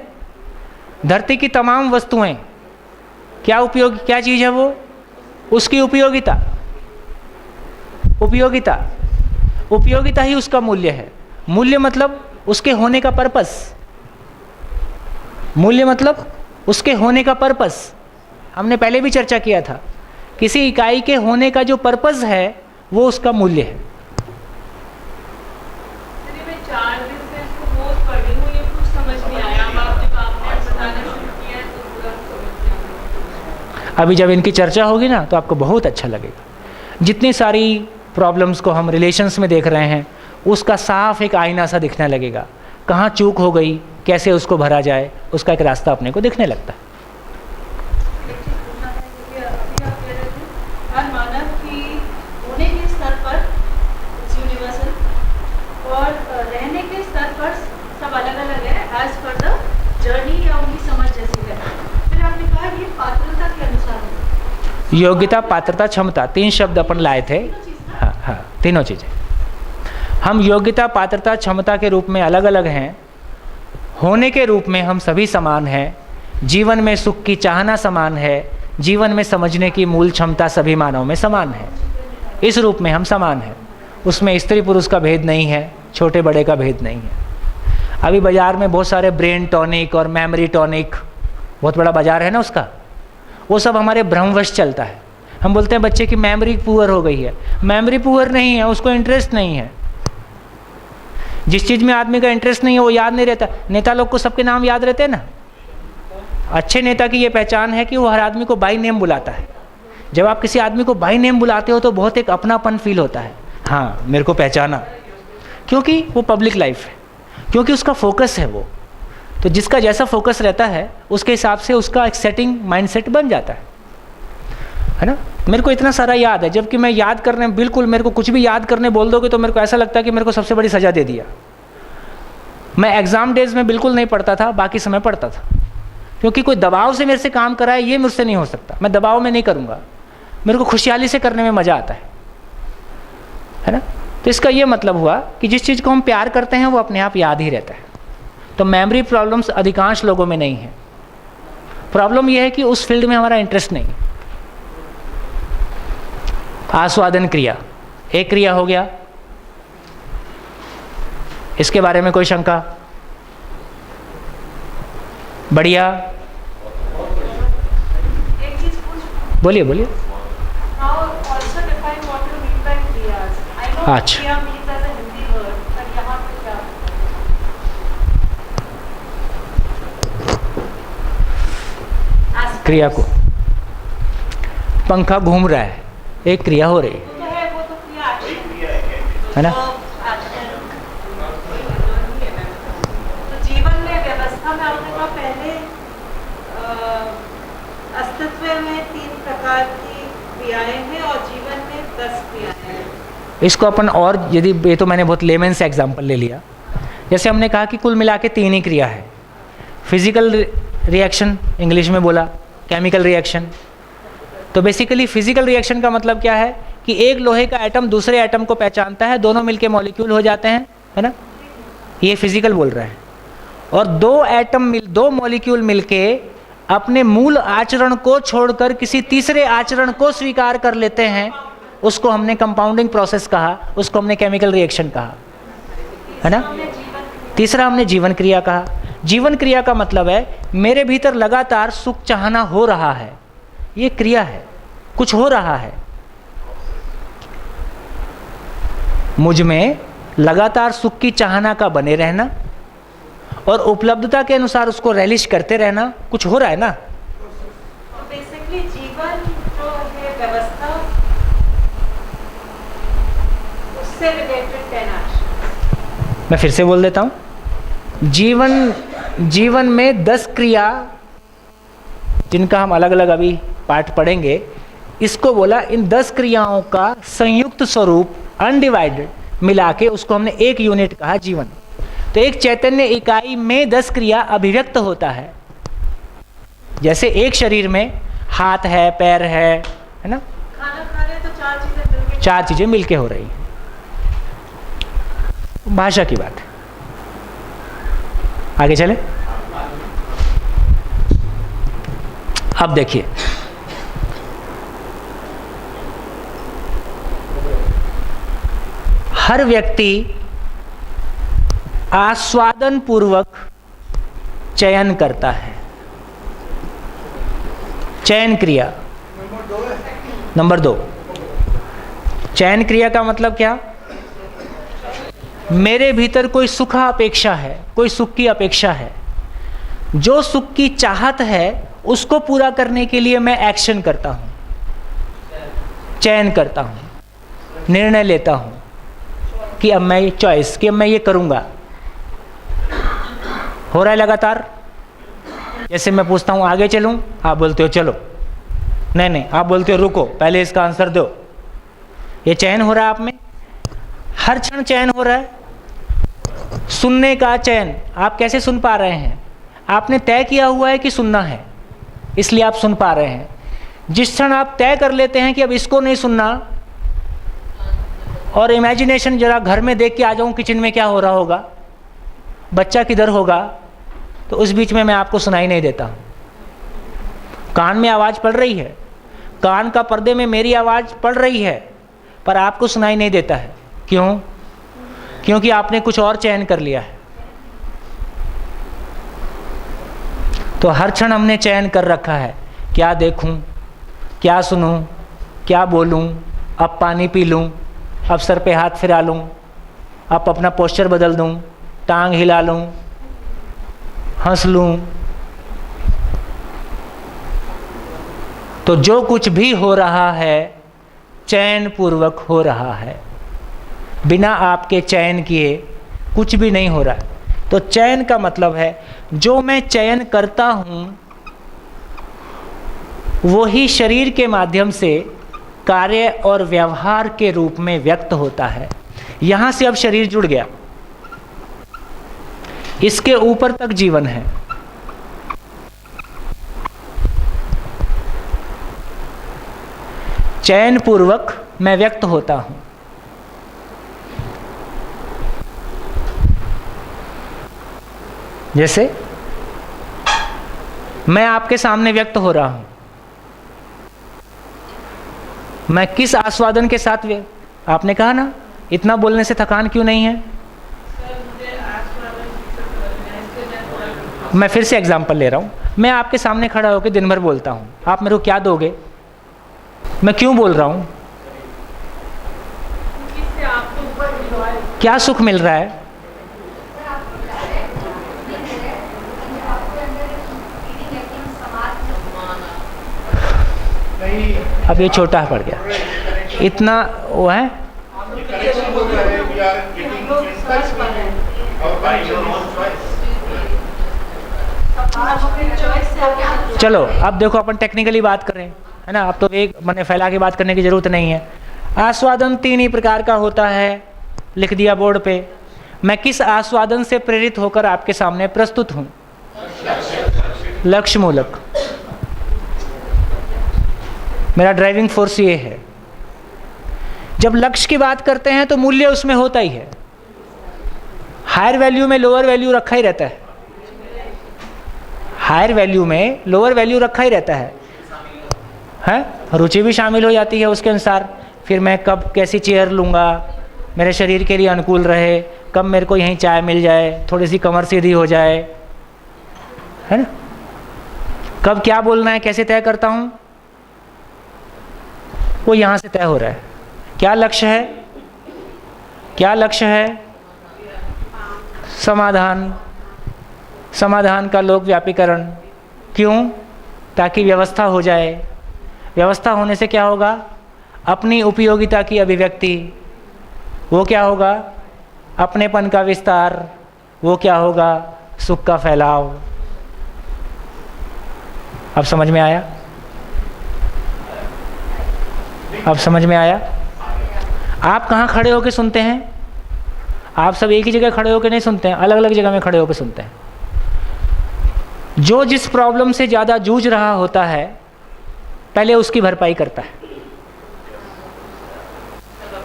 धरती की तमाम वस्तुएं, क्या उपयोग, क्या चीज़ है वो? उसकी उपयोगिता। उपयोगिता, उपयोगिता ही उसका मूल्य है। मूल्य मतलब उसके होने का पर्पस। मूल्य मतलब उसके होने का पर्पस। हमने पहले भी चर्चा किया था, किसी इकाई के होने का जो पर्पस है वो उसका मूल्य है। चलिए, मैं 4 दिन से इसको रोज पढ़ रही हूँ, ये कुछ समझ नहीं आया। अब आपने बताना शुरू किया है तो पूरा समझ गया। अभी जब इनकी चर्चा होगी ना तो आपको बहुत अच्छा लगेगा। जितनी सारी प्रॉब्लम्स को हम रिलेशंस में देख रहे हैं उसका साफ एक आईना सा दिखने लगेगा। कहाँ चूक हो गई, कैसे उसको भरा जाए, उसका एक रास्ता अपने को दिखने लगता है। हर मानव की होने के स्तर पर यूनिवर्सल और रहने के स्तर पर सब अलग अलग है, एज पर द जर्नी या उनकी समझ जैसी है। फिर आपने कहा ये पात्रता के अनुसार है। योग्यता, पात्रता, क्षमता, 3 शब्द अपन लाए थे। हाँ हाँ, तीनों चीज़ें। हम योग्यता, पात्रता, क्षमता के रूप में अलग अलग हैं। होने के रूप में हम सभी समान हैं। जीवन में सुख की चाहना समान है। जीवन में समझने की मूल क्षमता सभी मानव में समान है। इस रूप में हम समान हैं। उसमें स्त्री पुरुष का भेद नहीं है, छोटे बड़े का भेद नहीं है। अभी बाज़ार में बहुत सारे ब्रेन टॉनिक और मेमोरी टॉनिक, बहुत बड़ा बाज़ार है ना उसका, वो सब हमारे भ्रमवश चलता है। हम बोलते हैं बच्चे की मेमोरी पुअर हो गई है। मेमोरी पुअर नहीं है, उसको इंटरेस्ट नहीं है। जिस चीज़ में आदमी का इंटरेस्ट नहीं है वो याद नहीं रहता। नेता लोग को सबके नाम याद रहते हैं ना। अच्छे नेता की ये पहचान है कि वो हर आदमी को बाई नेम बुलाता है। जब आप किसी आदमी को बाई नेम बुलाते हो तो बहुत एक अपनापन फील होता है। हाँ, मेरे को पहचाना, क्योंकि वो पब्लिक लाइफ है, क्योंकि उसका फोकस है वो। तो जिसका जैसा फोकस रहता है उसके हिसाब से उसका एक सेटिंग माइंडसेट बन जाता है ना। मेरे को इतना सारा याद है, जबकि मैं याद करने, बिल्कुल मेरे को कुछ भी याद करने बोल दोगे तो मेरे को ऐसा लगता है कि मेरे को सबसे बड़ी सज़ा दे दिया। मैं एग्ज़ाम डेज में बिल्कुल नहीं पढ़ता था, बाकी समय पढ़ता था, क्योंकि कोई दबाव से मेरे से काम कराए ये मुझसे नहीं हो सकता। मैं दबाव में नहीं करूँगा, मेरे को खुशहाली से करने में मज़ा आता है ना। तो इसका ये मतलब हुआ कि जिस चीज़ को हम प्यार करते हैं वो अपने आप याद ही रहता है। तो मेमोरी प्रॉब्लम्स अधिकांश लोगों में नहीं है। प्रॉब्लम यह है कि उस फील्ड में हमारा इंटरेस्ट नहीं। आस्वादन क्रिया, एक क्रिया हो गया। इसके बारे में कोई शंका? बढ़िया, एक चीज पूछ, बोलिए बोलिए। how also define what you mean by kriyas? I know अच्छा। kriya means as a Hindi word, but यहाँ पे क्या? क्रिया को, पंखा घूम रहा है, एक क्रिया हो रही तो है, वो तो क्रिया action है ना। action। तो जीवन में व्यवस्था में आपने कहा पहले अस्तित्व में 3 प्रकार की क्रियाएं हैं और जीवन में 10 क्रियाएं हैं। इसको अपन और, यदि ये तो मैंने बहुत लेमन से एग्जांपल ले लिया। जैसे हमने कहा कि कुल मिला के 3 ही क्रिया है। फिजिकल रिएक्शन, इंग्लिश में बोला केमिकल रिएक्शन। तो बेसिकली फिजिकल रिएक्शन का मतलब क्या है कि एक लोहे का एटम दूसरे एटम को पहचानता है, दोनों मिलके मॉलिक्यूल हो जाते हैं, है ना। ये फिजिकल बोल रहे हैं। और 2 मॉलिक्यूल मिलके अपने मूल आचरण को छोड़कर किसी तीसरे आचरण को स्वीकार कर लेते हैं, उसको हमने कंपाउंडिंग प्रोसेस कहा, उसको हमने केमिकल रिएक्शन कहा, है ना। तीसरा हमने जीवन क्रिया कहा। जीवन क्रिया का मतलब है मेरे भीतर लगातार सुख चाहना हो रहा है, ये क्रिया है, कुछ हो रहा है मुझ में, लगातार सुख की चाहना का बने रहना और उपलब्धता के अनुसार उसको रेलिश करते रहना, कुछ हो रहा है ना। तो बेसिकली जीवन जो है व्यवस्था, उससे रिलेटेड 10 एक्शन। मैं फिर से बोल देता हूँ, जीवन में 10 क्रिया, जिनका हम अलग अलग अभी पार्ट पढ़ेंगे, इसको बोला इन 10 क्रियाओं का संयुक्त स्वरूप अनडिवाइडेड मिला के उसको हमने एक यूनिट कहा, जीवन। तो एक चैतन्य इकाई में 10 क्रिया अभिव्यक्त होता है। जैसे एक शरीर में हाथ है, पैर है ना, खाना खा रहे तो 4 चीजें मिलके 4 चीज़ें मिलके हो रही हैं। भाषा की बात है। आगे चले। अब देखिए, हर व्यक्ति आस्वादन पूर्वक चयन करता है। चयन क्रिया नंबर 2। चयन क्रिया का मतलब क्या? मेरे भीतर कोई सुख अपेक्षा है, कोई सुख की अपेक्षा है, जो सुख की चाहत है उसको पूरा करने के लिए मैं एक्शन करता हूं, चयन करता हूं, निर्णय लेता हूं कि अब मैं चॉइस कि अब मैं ये करूंगा। हो रहा है लगातार। जैसे मैं पूछता हूं आगे चलूं, आप बोलते हो चलो, नहीं आप बोलते हो रुको, पहले इसका आंसर दो। ये चयन हो रहा है आप में, हर क्षण चयन हो रहा है। सुनने का चयन, आप कैसे सुन पा रहे हैं? आपने तय किया हुआ है कि सुनना है, इसलिए आप सुन पा रहे हैं। जिस क्षण आप तय कर लेते हैं कि अब इसको नहीं सुनना, और इमेजिनेशन जरा घर में देख के आ जाऊं किचन में क्या हो रहा होगा, बच्चा किधर होगा, तो उस बीच में मैं आपको सुनाई नहीं देता हूं। कान में आवाज़ पड़ रही है, कान का पर्दे में मेरी आवाज़ पड़ रही है, पर आपको सुनाई नहीं देता है। क्यों? क्योंकि आपने कुछ और चयन कर लिया है। तो हर क्षण हमने चयन कर रखा है, क्या देखूं, क्या सुनूं, क्या बोलूं, अब पानी पी लूं, अब सर पे हाथ फिरा लूं, अब अपना पोस्चर बदल दूं, टांग हिला लूं, हंस लूं। तो जो कुछ भी हो रहा है चयन पूर्वक हो रहा है, बिना आपके चयन किए कुछ भी नहीं हो रहा है। तो चयन का मतलब है जो मैं चयन करता हूं वो ही शरीर के माध्यम से कार्य और व्यवहार के रूप में व्यक्त होता है। यहां से अब शरीर जुड़ गया, इसके ऊपर तक जीवन है। चयन पूर्वक मैं व्यक्त होता हूं। जैसे मैं आपके सामने व्यक्त हो रहा हूं, मैं किस आस्वादन के साथ आपने कहा ना इतना बोलने से थकान क्यों नहीं है? मैं फिर से एग्जांपल ले रहा हूं। मैं आपके सामने खड़ा होकर दिन भर बोलता हूं, आप मेरे को क्या दोगे? मैं क्यों बोल रहा हूं? क्या सुख मिल रहा है? अब ये छोटा पड़ गया, इतना वो है। चलो अब देखो, अपन टेक्निकली बात करें, है ना। अब तो एक मैंने फैला के बात करने की जरूरत नहीं है। आस्वादन 3 ही प्रकार का होता है, लिख दिया बोर्ड पे। मैं किस आस्वादन से प्रेरित होकर आपके सामने प्रस्तुत हूं? लक्ष्य मूलक। मेरा ड्राइविंग फोर्स ये है। जब लक्ष्य की बात करते हैं तो मूल्य उसमें होता ही है। हायर वैल्यू में लोअर वैल्यू रखा ही रहता है, हायर वैल्यू में लोअर वैल्यू रखा ही रहता है? रुचि भी शामिल हो जाती है उसके अनुसार। फिर मैं कब कैसी चेयर लूँगा, मेरे शरीर के लिए अनुकूल रहे, कब मेरे को यहीं चाय मिल जाए, थोड़ी सी कमर सीधी हो जाए, है ना। कब क्या बोलना है कैसे तय करता हूँ, वो यहाँ से तय हो रहा है। क्या लक्ष्य है? क्या लक्ष्य है? समाधान, समाधान का लोक व्यापीकरण। क्यों? ताकि व्यवस्था हो जाए। व्यवस्था होने से क्या होगा? अपनी उपयोगिता की अभिव्यक्ति। वो क्या होगा? अपनेपन का विस्तार। वो क्या होगा? सुख का फैलाव। अब समझ में आया? अब समझ में आया? आप कहाँ खड़े होकर सुनते हैं? आप सब एक ही जगह खड़े होकर नहीं सुनते हैं, अलग अलग जगह में खड़े होकर सुनते हैं। जो जिस प्रॉब्लम से ज़्यादा जूझ रहा होता है पहले उसकी भरपाई करता है।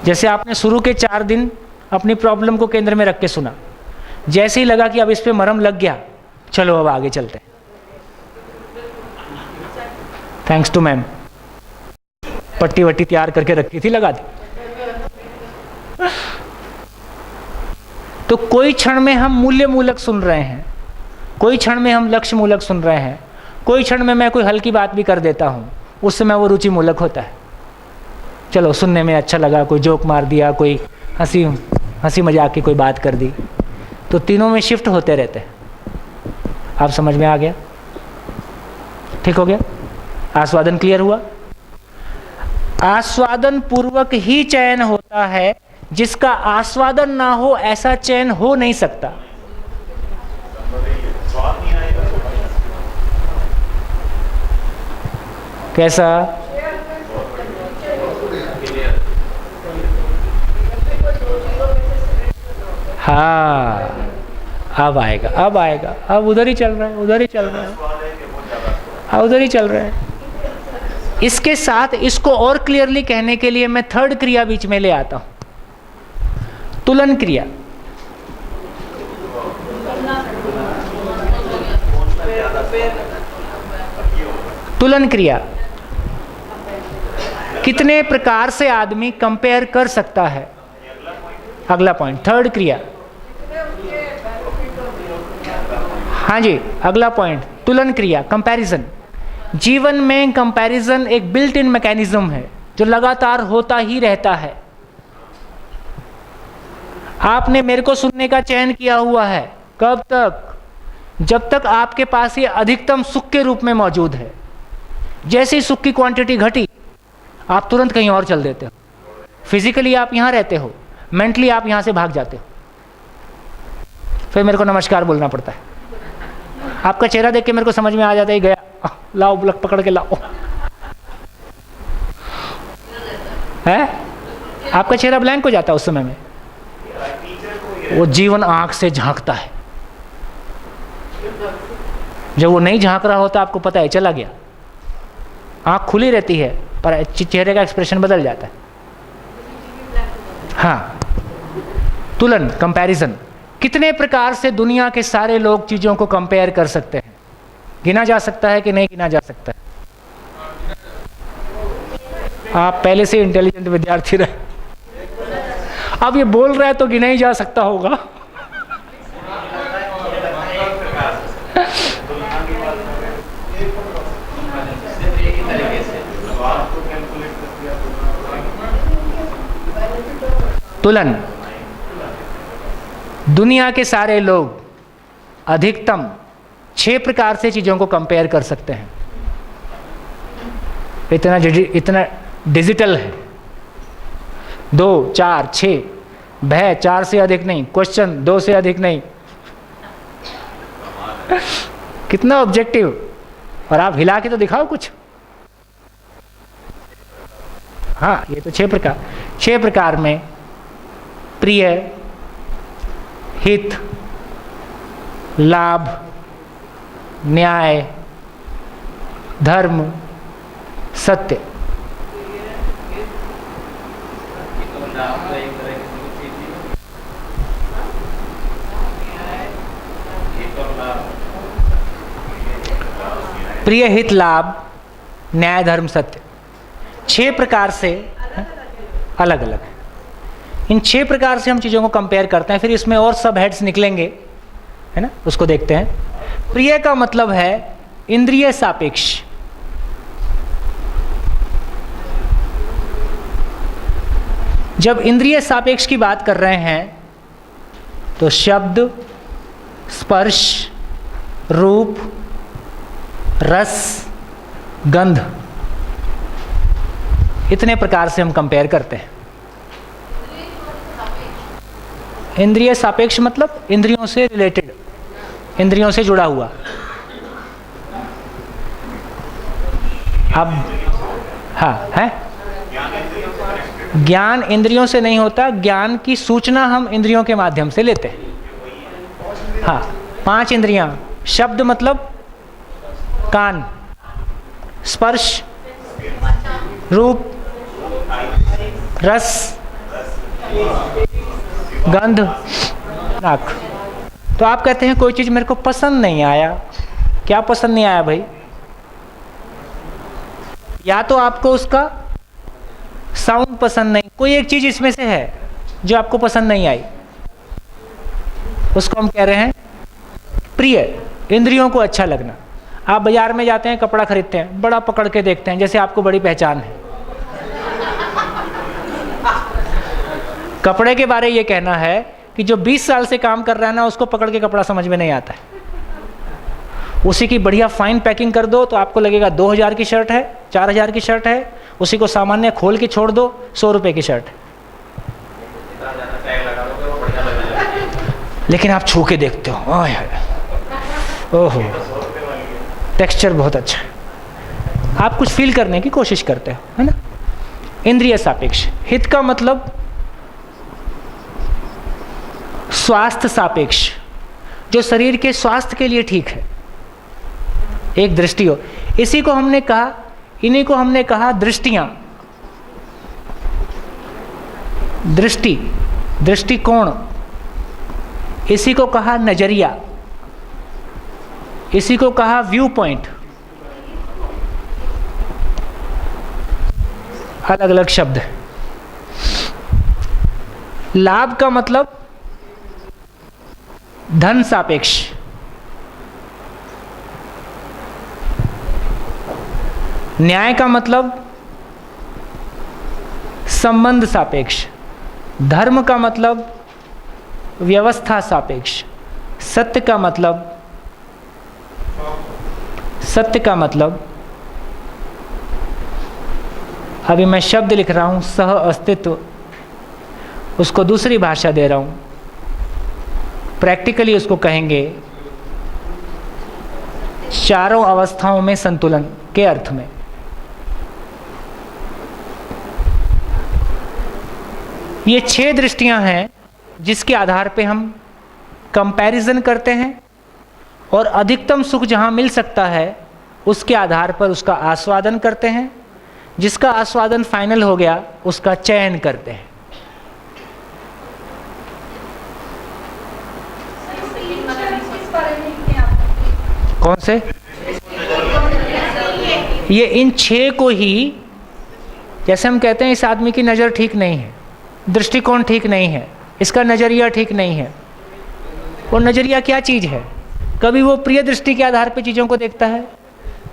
जैसे आपने शुरू के 4 दिन अपनी प्रॉब्लम को केंद्र में रख के सुना, जैसे ही लगा कि अब इस पे मरहम लग गया, चलो अब आगे चलते हैं। थैंक्स टू मैम, पट्टी वट्टी तैयार करके रखी थी, लगा दी। तो कोई क्षण में हम मूल्य मूलक सुन रहे हैं, कोई क्षण में हम लक्ष्य मूलक सुन रहे हैं, कोई क्षण में मैं कोई हल्की बात भी कर देता हूँ, उस समय वो रुचि मूलक होता है। चलो सुनने में अच्छा लगा, कोई जोक मार दिया, कोई हंसी मजाक की कोई बात कर दी, तो तीनों में शिफ्ट होते रहते हैं। आप समझ में आ गया? ठीक हो गया? आस्वादन क्लियर हुआ? आस्वादन पूर्वक ही चयन होता है, जिसका आस्वादन ना हो ऐसा चयन हो नहीं सकता। कैसा? हाँ, अब आएगा, अब आएगा, अब उधर ही चल रहा है, उधर ही चल रहा है, उधर ही चल रहा है। इसके साथ इसको और क्लियरली कहने के लिए मैं थर्ड क्रिया बीच में ले आता हूं, तुलन क्रिया। तुलन क्रिया कितने प्रकार से आदमी कंपेयर कर सकता है? अगला पॉइंट, थर्ड क्रिया। हाँ जी, अगला पॉइंट, तुलन क्रिया, कंपैरिजन। जीवन में कंपैरिजन एक बिल्ट इन मैकेनिज्म है जो लगातार होता ही रहता है। आपने मेरे को सुनने का चयन किया हुआ है, कब तक? जब तक आपके पास ये अधिकतम सुख के रूप में मौजूद है। जैसे ही सुख की क्वांटिटी घटी, आप तुरंत कहीं और चल देते हो। फिजिकली आप यहाँ रहते हो, मेंटली आप यहाँ से भाग जाते हो, फिर मेरे को नमस्कार बोलना पड़ता है। आपका चेहरा देख के मेरे को समझ में आ जाता है, गया, लाओ ब्लक पकड़ के लाओ, है? आपका चेहरा ब्लैंक हो जाता है उस समय में। वो जीवन आंख से झांकता है। जब वो नहीं झांक रहा होता, आपको पता है चला गया। आंख खुली रहती है पर चेहरे का एक्सप्रेशन बदल जाता है। हाँ, तुलन, कंपैरिजन। कितने प्रकार से दुनिया के सारे लोग चीजों को कंपेयर कर सकते हैं? गिना जा सकता है कि नहीं गिना जा सकता है? आप पहले से इंटेलिजेंट विद्यार्थी रहे, अब ये बोल रहा है तो गिना ही जा सकता होगा। तुलन, दुनिया के सारे लोग अधिकतम 6 प्रकार से चीजों को कंपेयर कर सकते हैं। इतना डिजिटल है। 2, 4, 6, भय 4 से अधिक नहीं, क्वेश्चन 2 से अधिक नहीं। कितना ऑब्जेक्टिव। और आप हिला के तो दिखाओ कुछ। हाँ, ये तो 6 प्रकार। 6 प्रकार में प्रिय, हित, लाभ, न्याय, धर्म, सत्य। प्रिय, हित, लाभ, न्याय, धर्म, सत्य। 6 प्रकार से अलग अलग है। इन 6 प्रकार से हम चीज़ों को कंपेयर करते हैं। फिर इसमें और सब हेड्स निकलेंगे, है ना, उसको देखते हैं। प्रिय का मतलब है इंद्रिय सापेक्ष। जब इंद्रिय सापेक्ष की बात कर रहे हैं तो शब्द, स्पर्श, रूप, रस, गंध, इतने प्रकार से हम कंपेयर करते हैं। इंद्रिय सापेक्ष मतलब इंद्रियों से रिलेटेड, इंद्रियों से जुड़ा हुआ। अब हाँ है, ज्ञान इंद्रियों से नहीं होता, ज्ञान की सूचना हम इंद्रियों के माध्यम से लेते हैं। हाँ, 5 इंद्रियां। शब्द मतलब कान, स्पर्श, रूप, रस, गंध, नाक। तो आप कहते हैं कोई चीज़ मेरे को पसंद नहीं आया। क्या पसंद नहीं आया भाई? या तो आपको उसका साउंड पसंद नहीं, कोई एक चीज़ इसमें से है जो आपको पसंद नहीं आई, उसको हम कह रहे हैं प्रिय, इंद्रियों को अच्छा लगना। आप बाजार में जाते हैं, कपड़ा खरीदते हैं, बड़ा पकड़ के देखते हैं जैसे आपको बड़ी पहचान है। कपड़े के बारे ये कहना है कि जो 20 साल से काम कर रहा है ना, उसको पकड़ के कपड़ा समझ में नहीं आता है। उसी की बढ़िया फाइन पैकिंग कर दो तो आपको लगेगा 2000 की शर्ट है, 4000 की शर्ट है। उसी को सामान्य खोल के छोड़ दो, 100 रुपये की शर्ट है। लेकिन आप छू के देखते हो, ओहो टेक्सचर बहुत अच्छा है। आप कुछ फील करने की कोशिश करते हो, है ना। इंद्रिय सापेक्ष। हित का मतलब स्वास्थ्य सापेक्ष, जो शरीर के स्वास्थ्य के लिए ठीक है, एक दृष्टि हो। इसी को हमने कहा, इन्हीं को हमने कहा दृष्टियां, दृष्टि, दृष्टिकोण। इसी को कहा नजरिया, इसी को कहा व्यू पॉइंट। अलग अलग शब्द है। लाभ का मतलब धन सापेक्ष, न्याय का मतलब संबंध सापेक्ष, धर्म का मतलब व्यवस्था सापेक्ष, सत्य का मतलब अभी मैं शब्द लिख रहा हूं सह अस्तित्व, उसको दूसरी भाषा दे रहा हूं, प्रैक्टिकली उसको कहेंगे चारों अवस्थाओं में संतुलन के अर्थ में। ये 6 दृष्टियां हैं जिसके आधार पे हम कंपैरिजन करते हैं और अधिकतम सुख जहां मिल सकता है उसके आधार पर उसका आस्वादन करते हैं। जिसका आस्वादन फाइनल हो गया उसका चयन करते हैं। कौन से? ये इन 6 को ही, जैसे हम कहते हैं इस आदमी की नज़र ठीक नहीं है, दृष्टिकोण ठीक नहीं है, इसका नज़रिया ठीक नहीं है। वो नज़रिया क्या चीज़ है? कभी वो प्रिय दृष्टि के आधार पर चीज़ों को देखता है,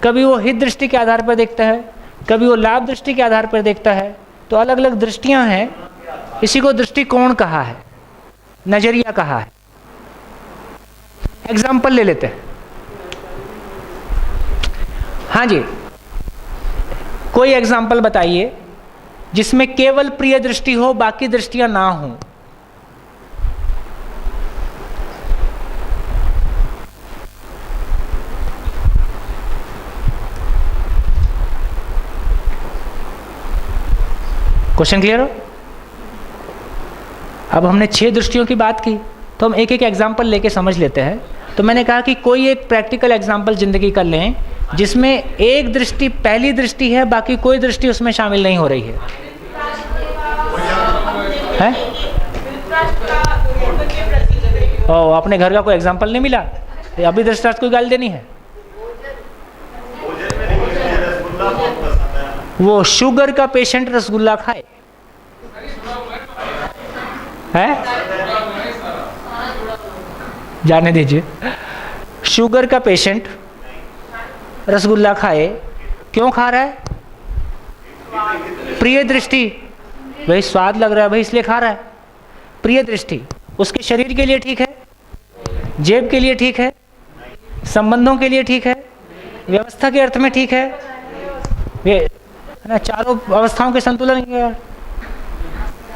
कभी वो हित दृष्टि के आधार पर देखता है, कभी वो लाभ दृष्टि के आधार पर देखता है। तो अलग अलग दृष्टियां हैं, इसी को दृष्टिकोण कहा है, नज़रिया कहा है। एग्जाम्पल ले लेते हैं। हाँ जी, कोई एग्जाम्पल बताइए जिसमें केवल प्रिय दृष्टि हो, बाकी दृष्टियां ना हो। क्वेश्चन क्लियर हो? अब हमने 6 दृष्टियों की बात की, तो हम एक एक एग्जाम्पल लेके समझ लेते हैं। तो मैंने कहा कि कोई एक प्रैक्टिकल एग्जाम्पल जिंदगी का लें जिसमें एक दृष्टि पहली दृष्टि है, बाकी कोई दृष्टि उसमें शामिल नहीं हो रही है। हैं? ओ, अपने घर का कोई एग्जाम्पल नहीं मिला तो अभी दृष्टांत कोई गाली देनी है? वो शुगर का पेशेंट रसगुल्ला खाए है? जाने दीजिए। शुगर का पेशेंट रसगुल्ला खाए, क्यों खा रहा है? प्रिय दृष्टि, भाई स्वाद लग रहा है भाई इसलिए खा रहा है। प्रिय दृष्टि उसके शरीर के लिए ठीक है, जेब के लिए ठीक है, संबंधों के लिए ठीक है, व्यवस्था के अर्थ में ठीक है, ये ना चारों अवस्थाओं के संतुलन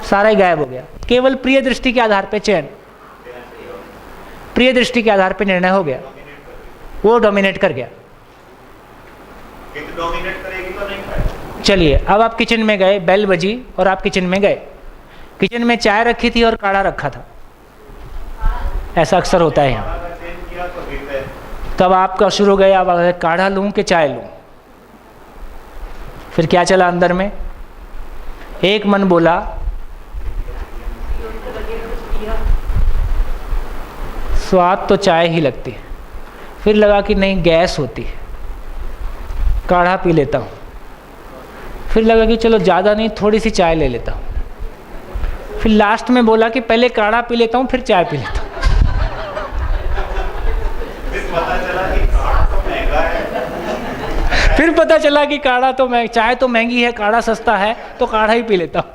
सारा ही गायब हो गया। केवल प्रिय दृष्टि के आधार पे चयन, प्रिय दृष्टि के आधार पे निर्णय हो गया, वो डोमिनेट कर गया। चलिए अब आप किचन में गए, बेल बजी और आप किचन में गए। किचन में चाय रखी थी और काढ़ा रखा था, ऐसा अक्सर होता है यहाँ। तब आपका शुरू हो गया, अब काढ़ा लूँ कि चाय लूँ? फिर क्या चला अंदर में? एक मन बोला स्वाद तो चाय ही लगती है। फिर लगा कि नहीं, गैस होती है, काढ़ा पी लेता हूँ। फिर लगा कि चलो ज़्यादा नहीं, थोड़ी सी चाय ले लेता हूँ। फिर लास्ट में बोला कि पहले काढ़ा पी लेता हूँ, फिर चाय पी लेता हूँ। फिर पता चला कि काढ़ा तो चाय तो महंगी है, काढ़ा सस्ता है, तो काढ़ा ही पी लेता हूँ।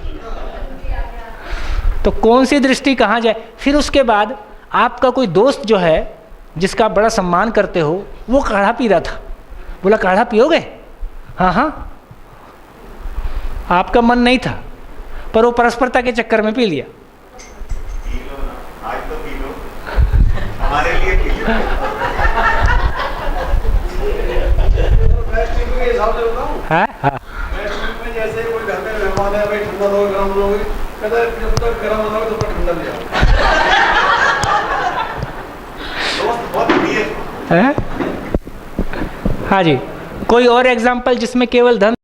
तो कौन सी दृष्टि कहाँ जाए। फिर उसके बाद आपका कोई दोस्त जो है, जिसका आप बड़ा सम्मान करते हो, वो काढ़ा पी रहा था। बोला काढ़ा पियोगे? हाँ हाँ। आपका मन नहीं था, पर वो परस्परता के चक्कर में पी लिया। पी लो ना, आज तो पी लो, हमारे लिए पी लो। हाँ हाँ। जैसे कोई घर में मेहमान है, भाई ठंडा लो गरम लो, कहता है जब तक गरम बनाओ तब तक ठंडा ले आओ। दोस्त बहुत प्रिय है। हाँ जी, कोई और एग्जाम्पल जिसमें केवल धन